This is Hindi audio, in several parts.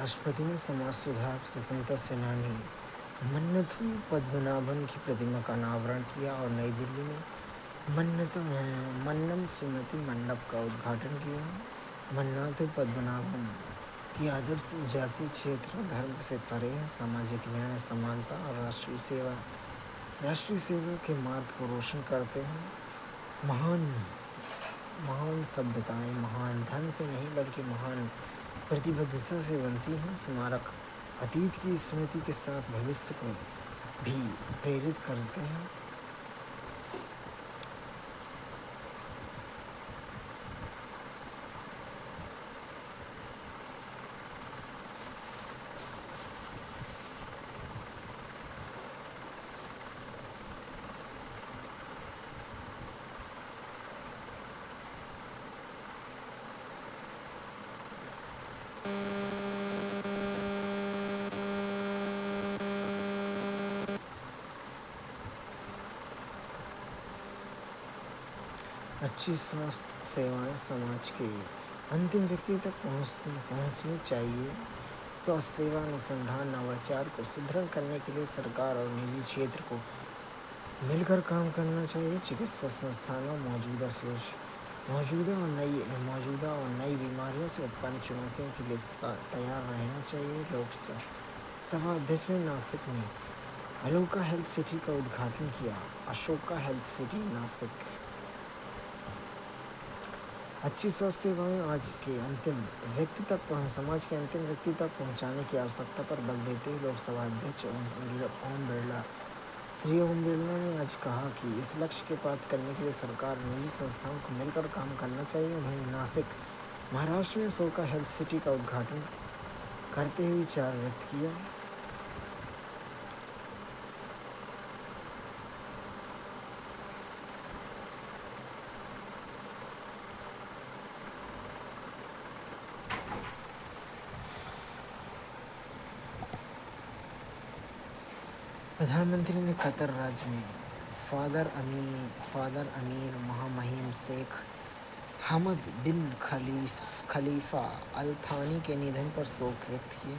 राष्ट्रपति ने समाज सुधार स्वतंत्रता सेनानी मन्नथु पद्मनाभन की प्रतिमा का अनावरण किया और नई दिल्ली में मन्नम स्मृति मंडप का उद्घाटन किया। मन्नथु पद्मनाभन की आदर्श जाति, क्षेत्र और धर्म से परे है। सामाजिक न्याय, समानता और राष्ट्रीय सेवा के मार्ग को रोशन करते हैं। महान सभ्यताएं महान धन से नहीं बल्कि महान प्रतिबद्धता से बनती हैं। स्मारक अतीत की स्मृति के साथ भविष्य को भी प्रेरित करते हैं। अच्छी स्वास्थ्य सेवाएं समाज के अंतिम व्यक्ति तक पहुंचनी चाहिए। स्वास्थ्य सेवा अनुसंधान नवाचार को सुदृढ़ करने के लिए सरकार और निजी क्षेत्र को मिलकर काम करना चाहिए। चिकित्सा संस्थानों मौजूदा और नई बीमारियों से उत्पन्न चुनौतियों के लिए तैयार रहना चाहिए। लोकसभा अध्यक्ष ने नासिक में अलोका हेल्थ सिटी का उद्घाटन किया। Ashoka health city Nashik. अच्छी स्वास्थ्य सेवाएं समाज के अंतिम व्यक्ति तक पहुंचाने की आवश्यकता पर बल देते हुए लोकसभा अध्यक्ष श्री ओम बिरला ने आज कहा कि इस लक्ष्य के प्राप्त करने के लिए सरकार और निजी संस्थाओं को मिलकर काम करना चाहिए। उन्होंने नासिक, महाराष्ट्र में अशोका हेल्थ सिटी का उद्घाटन करते हुए विचार व्यक्त किया। प्रधानमंत्री ने कतर राज्य में फादर अमीर महामहिम शेख हमद बिन खलीफा अल थानी के निधन पर शोक व्यक्त किया।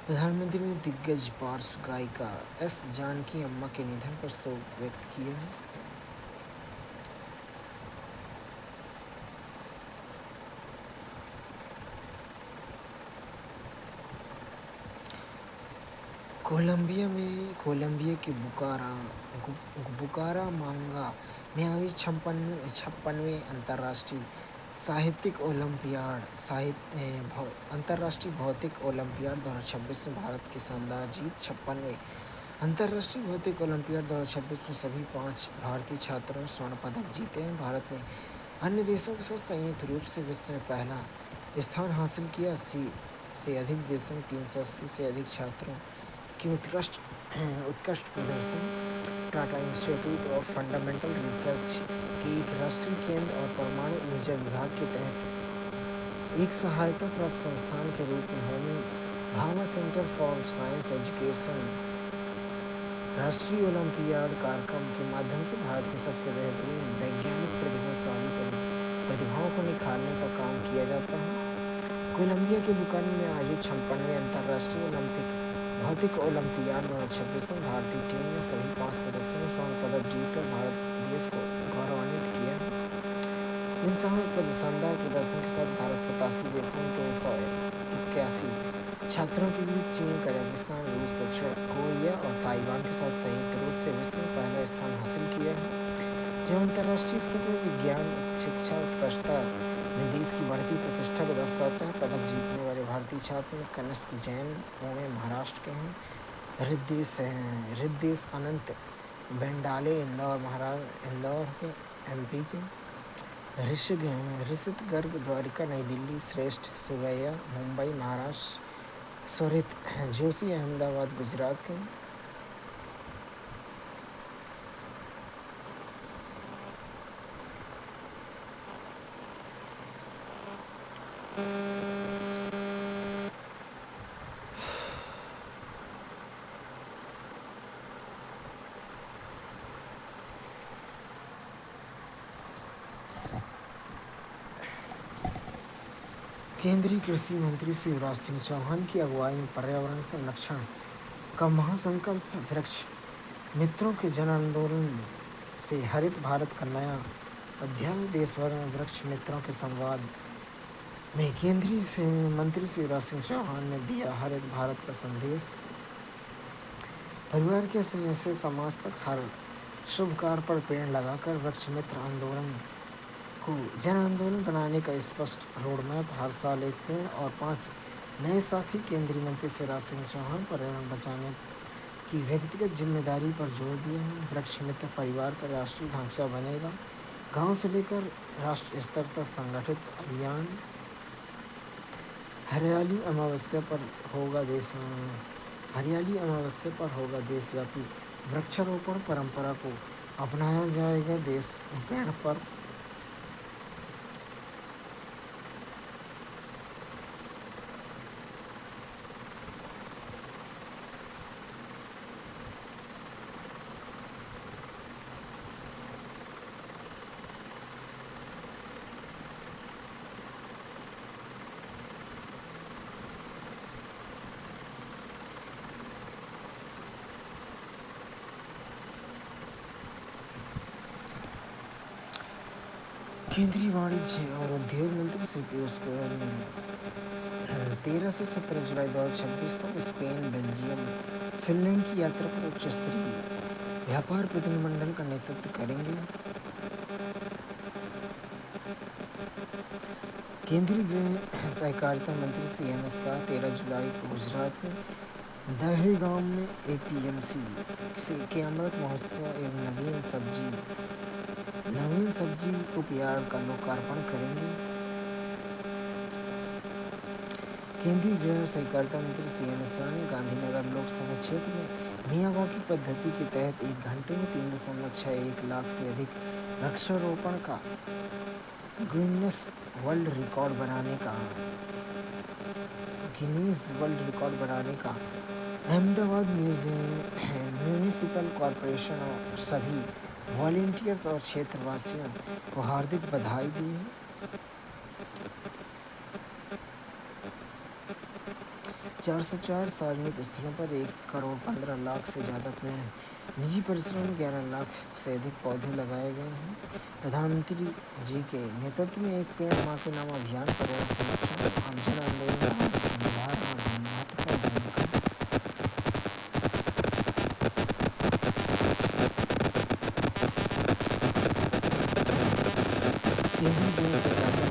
प्रधानमंत्री ने दिग्गज पार्श्व गायिका एस जानकी अम्मा के निधन पर शोक व्यक्त किया। कोलंबिया के बुकारामांगा में आयोजित 56वें अंतर्राष्ट्रीय भौतिक ओलंपियाड 2026 में भारत की शानदार जीत। 56वें अंतर्राष्ट्रीय भौतिक ओलंपियाड 2026 में सभी 5 भारतीय छात्रों ने स्वर्ण पदक जीते हैं। भारत ने अन्य देशों के साथ संयुक्त रूप से विश्व में पहला स्थान हासिल किया। 80 से अधिक देशों में 380 से अधिक छात्रों की उत्कृष्ट प्रदर्शन। Tata institute of fundamental research के एक राष्ट्रीय केंद्र और परमाणु ऊर्जा विभाग के तहत एक सहायता प्राप्त संस्थान के रूप में Bhabha centre for science education राष्ट्रीय ओलंपियाड कार्यक्रम के माध्यम से भारत के सबसे बेहतरीन वैज्ञानिक प्रतिभाओं को निखारने का काम किया जाता है। कोलंबिया के बुकानी में आयोजित 56वें अंतर्राष्ट्रीय भौतिक ओलंपियाड 2026 में भारतीय टीम ने सभी 5 सदस्यों ने स्वर्ण पदक जीतकर भारत देश को गौरवान्वित किया। इन शानदार प्रदर्शन के साथ भारत 87 देशों में 381 छात्रों के बीच चीन, कजाकिस्तान, रूस, दक्षिण कोरिया और ताइवान के साथ संयुक्त रूप से विश्व में पहला स्थान हासिल किया है, जो अंतर्राष्ट्रीय स्तर पर विज्ञान शिक्षा उत्कृष्टता में देश की बढ़ती प्रतिष्ठा को दर्शाता है। पदक जीतने वाले भारतीय छात्र में कनिष्क जैन पुणे महाराष्ट्र के हैं। हृदय अनंत बेंडाले इंदौर के एमपी के। ऋषित गर्ग द्वारिका नई दिल्ली। श्रेष्ठ सुरैया मुंबई महाराष्ट्र। स्वरित जोशी अहमदाबाद गुजरात के। केंद्रीय कृषि मंत्री शिवराज सिंह चौहान की अगुवाई में पर्यावरण संरक्षण का महासंकल्प वृक्ष मित्रों के जन आंदोलन से हरित भारत का नया अध्याय। देश भर में वृक्ष मित्रों के संवाद में केंद्रीय मंत्री शिवराज सिंह चौहान ने दिया हरित भारत का संदेश। परिवार के से समाज तक हर शुभ कार्य पर पेड़ लगाकर वृक्ष मित्र आंदोलन को जन आंदोलन बनाने का स्पष्ट रोड मैप। हर साल एक पेड़ और 5 नए साथी। केंद्रीय मंत्री शिवराज सिंह चौहान पर्यावरण बचाने की व्यक्तिगत जिम्मेदारी पर जोर दिया है। वृक्ष मित्र परिवार का राष्ट्रीय ढांचा बनेगा। गांव से लेकर राष्ट्र स्तर तक संगठित अभियान। हरियाली अमावस्या पर होगा देशव्यापी वृक्षारोपण परंपरा को अपनाया जाएगा। देश पेड़ पर केंद्रीय वाणिज्य और उद्योग मंत्री श्री पीयूष गोयल ने 13 से 17 जुलाई 2026 तक स्पेन, बेल्जियम, फिनलैंड की यात्रा पर उच्च स्तरीय व्यापार प्रतिनिधिमंडल का नेतृत्व करेंगे। केंद्रीय गृह सहकारिता मंत्री सी एम एस शाह 13 जुलाई को गुजरात में दहेगांव में एपीएमसी के अमृत महोत्सव एवं नवीन सब्जी उपयार्ड का लोकार्पण करेंगे। केंद्रीय गृह सहकारिता मंत्री सी एम एस शाह ने गांधीनगर लोकसभा क्षेत्र में मियावाकी पद्धति के तहत 1 घंटे में 3.61 लाख से अधिक वृक्षारोपण का गिनीज वर्ल्ड रिकॉर्ड बनाने का अहमदाबाद म्यूनिसिपल कॉरपोरेशन और सभी वॉलंटियर्स और क्षेत्रवासियों को हार्दिक बधाई दी है। 404 सार्वजनिक स्थलों पर 1 करोड़ 15 लाख से ज़्यादा पेड़, निजी परिसरों में 11 लाख से अधिक पौधे लगाए गए हैं। प्रधानमंत्री जी के नेतृत्व में एक पेड़ माँ के नाम अभियान पर्यावरण संरक्षण और जन आंदोलन में महत्वपूर्ण भूमिका। केंद्रीय गृह सहकारिता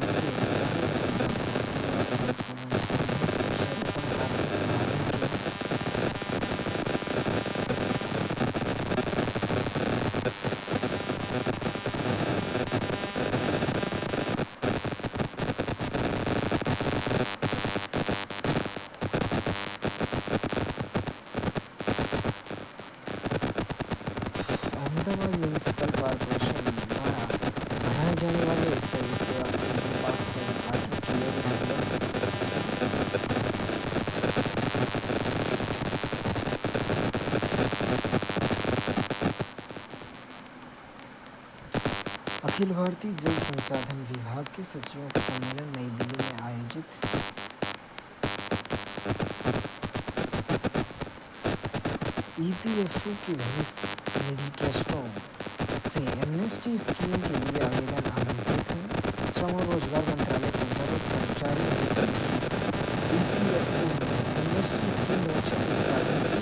अहमदाबाद म्यूनिसिपल कॉरपोरेशन द्वारा बनाए जाने वाले 101 ऑक्सीजन पार्क का उद्घाटन किया गया। अखिल भारतीय जल संसाधन विभाग के सचिवों का सम्मेलन नई दिल्ली में आयोजित। ईपीएफओ के भविष्य निधि ट्रस्टों से एमनेस्टी स्कीम के लिए आवेदन आमंत्रित हैं। श्रम और रोजगार मंत्रालय के अंतर्गत कर्मचारी ईपीएफओ एमनेस्टी स्कीम 2026 कार्यक्रम की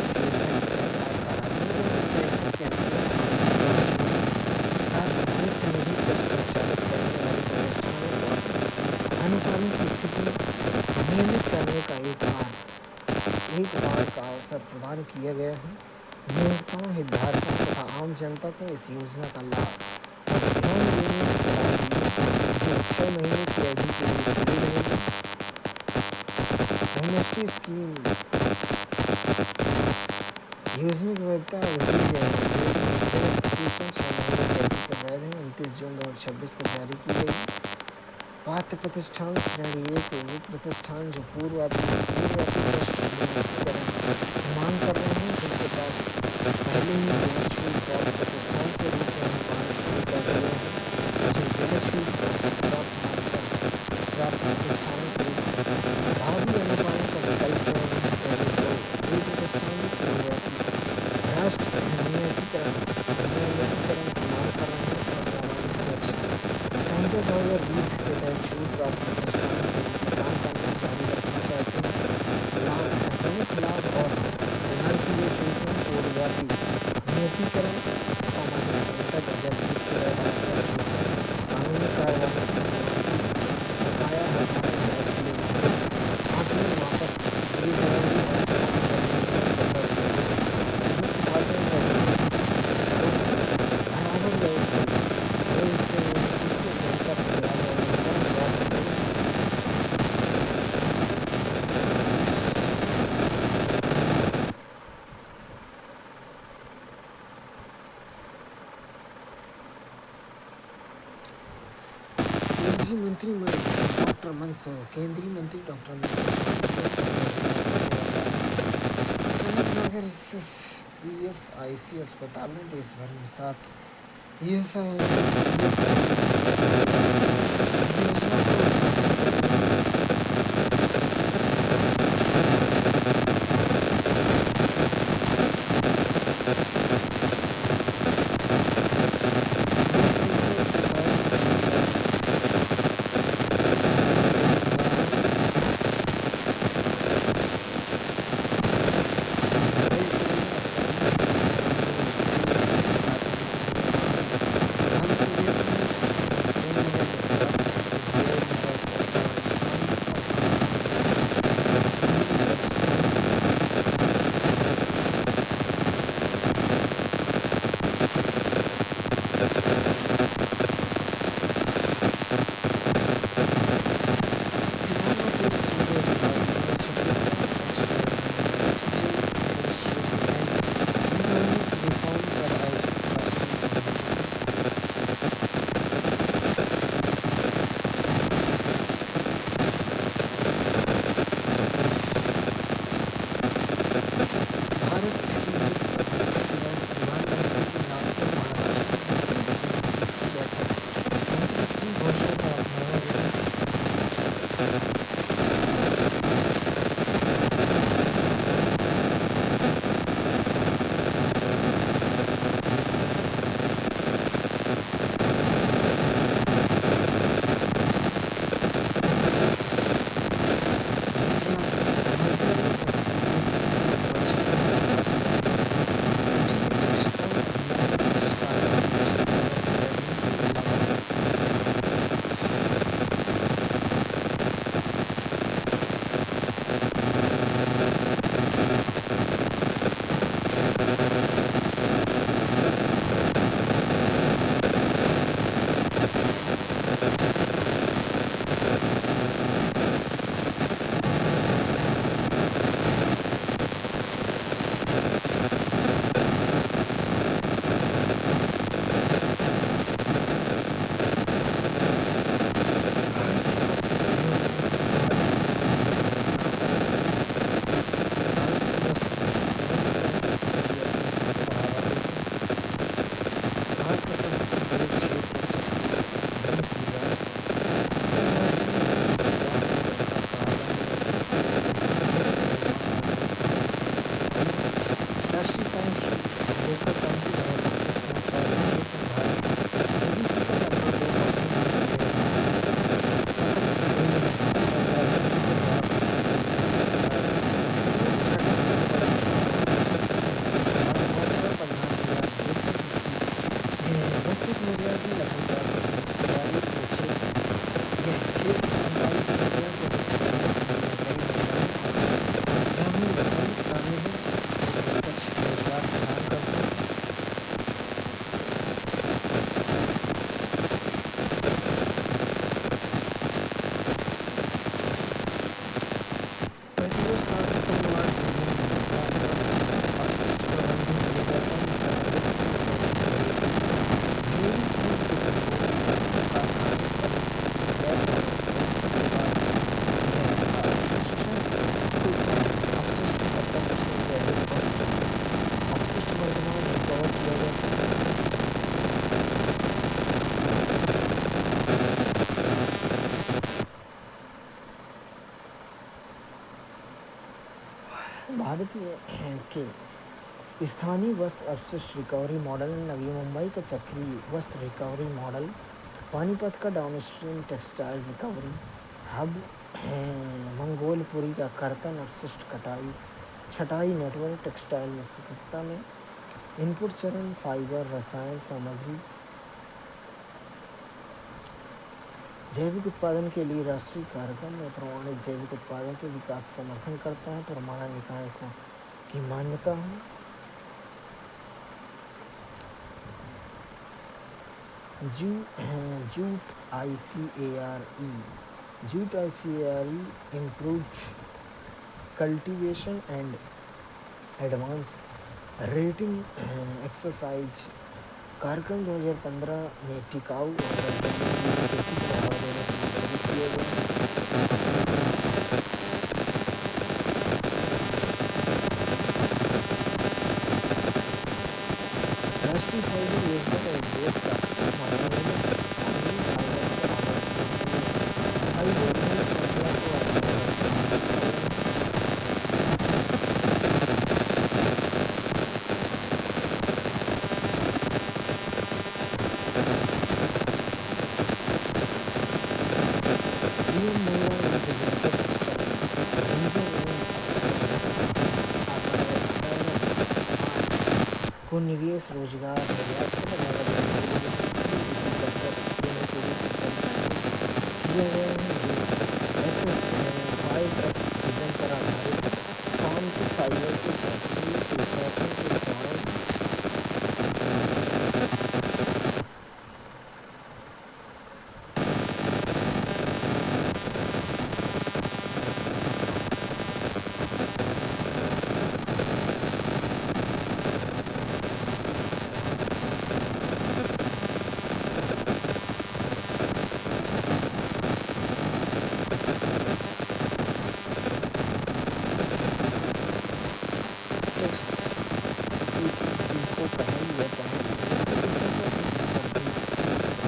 अनुसारण की स्थिति नियमित करने का एक बार का अवसर प्रदान किया गया है। नियोक्ताओं, हितधारकों तथा आम जनता को इस योजना का लाभ ध्यान देने की सलाह दी जो 6 महीने की अवधि के लिए शुरू रहेगी। एमनेस्टी स्कीम योजना की वैधता अवधि 6 महीने की अवधि पर वैध है। 29 जून 2026 को जारी की गई। पात्र प्रतिष्ठान श्रेणी 1 वो प्रतिष्ठान जो पूर्वव्यापी मांग कर रहे हैं, जिनके पास पहले ही बेनिफिट प्राप्त प्रतिष्ठान के रूप में अनुपालन कर रहे हैं, जो बेनिफिट प्राप्त प्रतिष्ठानों के रूप में बजट 2020 के तहत छूट प्राप्त प्रतिष्ठानों को भी प्रदान करना जारी रखना चाहते हैं। प्रमुख लाभ और कल्याण के लिए छूट में पूर्वव्यापी नियतिकरण, सामाजिक संकट जब भी पूरा रास्ता छूट है, कानूनी कार्रवाई से मुक्ति, बकाया हरमाने ब्याज के लिए छूट, आकलन वापस गिरवी और समान जमीन पर कटौती, म्यूनिसिपालिटी बराबर व्यवस्था, बड़े हिस्से में इसके बेहतर पर्यावरणीकरण और केंद्रीय मंत्री डॉक्टर सनत नगर ईएसआईसी अस्पताल में देश भर में 7 ईएसआई योजना को भारत के स्थानीय वस्त्र अपशिष्ट रिकवरी मॉडल, नवी मुंबई का चक्रीय वस्त्र रिकवरी मॉडल पानीपत का downstream textile recovery hub, Mangolpuri का कर्तन अपशिष्ट छटाई नेटवर्क, टेक्सटाइल में सतर्कता में इनपुट चरण, फाइबर, रसायन सामग्री, जैविक उत्पादन के लिए राष्ट्रीय कार्यक्रम में प्रमाणित जैविक उत्पादन के विकास समर्थन करता है, प्रमाणन निकाय की मान्यता है। Jute ICARE improved cultivation and advanced rating exercise कार्यक्रम 2015 में टिकाऊ और रसायनों की खेती को बढ़ावा देने के लिए शुरू किए गए। राष्ट्रीय फाइबर योजना का उद्देश्य मानव में स्थानीय फाइबर को आवश्यक फाइबर की श्रृंखला को को निवेश, रोजगार, निर्यात को बढ़ावा देने के लिए सभी विधि देने के लिए किए गए हैं। ऐसे फाइबर विजन पर आधारित पाम के फाइबर के शास्त्रीय विश्लेषण के कारण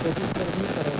प्रतिस्पर्धी